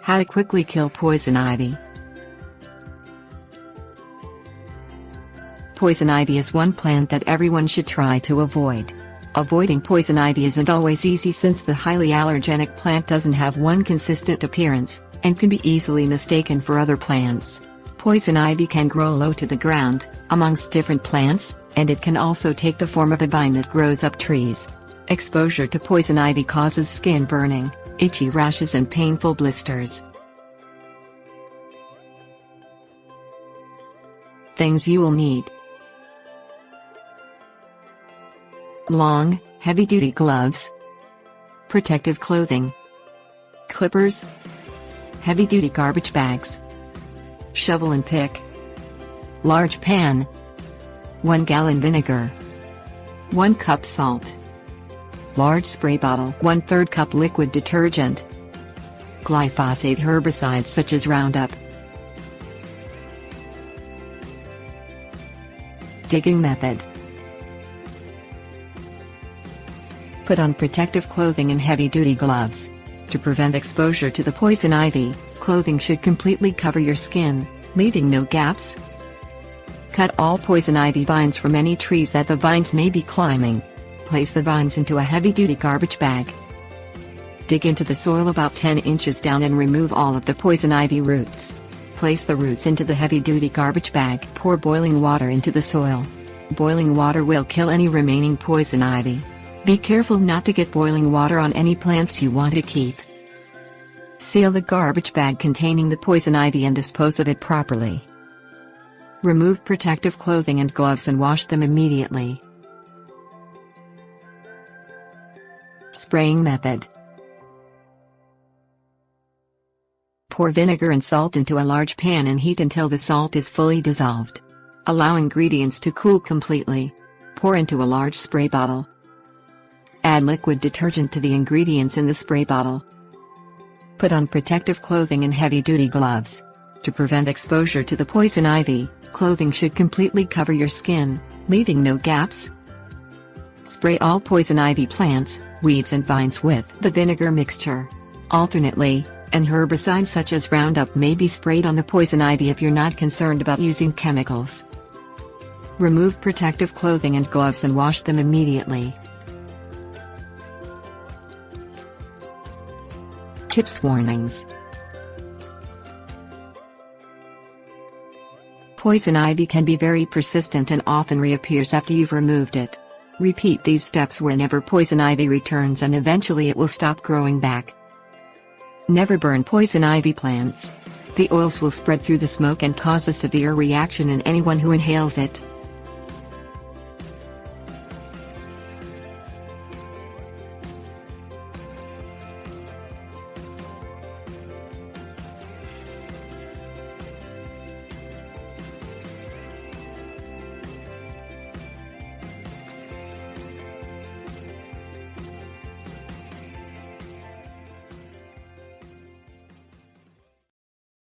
How to quickly kill poison ivy. Poison ivy is one plant that everyone should try to avoid. Avoiding poison ivy isn't always easy since the highly allergenic plant doesn't have one consistent appearance, and can be easily mistaken for other plants. Poison ivy can grow low to the ground, amongst different plants, and it can also take the form of a vine that grows up trees. Exposure to poison ivy causes skin burning, itchy rashes and painful blisters. Things you will need: long, heavy-duty gloves, protective clothing, clippers, heavy-duty garbage bags, shovel and pick, large pan, 1 gallon vinegar, 1 cup salt, large spray bottle, 1/3 cup liquid detergent, glyphosate herbicides such as Roundup. Digging method: put on protective clothing and heavy-duty gloves. To prevent exposure to the poison ivy, clothing should completely cover your skin, leaving no gaps. Cut all poison ivy vines from any trees that the vines may be climbing. Place the vines into a heavy-duty garbage bag. Dig into the soil about 10 inches down and remove all of the poison ivy roots. Place the roots into the heavy-duty garbage bag. Pour boiling water into the soil. Boiling water will kill any remaining poison ivy. Be careful not to get boiling water on any plants you want to keep. Seal the garbage bag containing the poison ivy and dispose of it properly. Remove protective clothing and gloves and wash them immediately. Spraying method: pour vinegar and salt into a large pan and heat until the salt is fully dissolved. Allow ingredients to cool completely. Pour into a large spray bottle. Add liquid detergent to the ingredients in the spray bottle. Put on protective clothing and heavy-duty gloves. To prevent exposure to the poison ivy, clothing should completely cover your skin, leaving no gaps. Spray all poison ivy plants, weeds and vines with the vinegar mixture. Alternately, and herbicides such as Roundup may be sprayed on the poison ivy if you're not concerned about using chemicals. Remove protective clothing and gloves and wash them immediately. Tips: warnings. Poison ivy can be very persistent and often reappears after you've removed it. Repeat these steps whenever poison ivy returns and eventually it will stop growing back. Never burn poison ivy plants. The oils will spread through the smoke and cause a severe reaction in anyone who inhales it.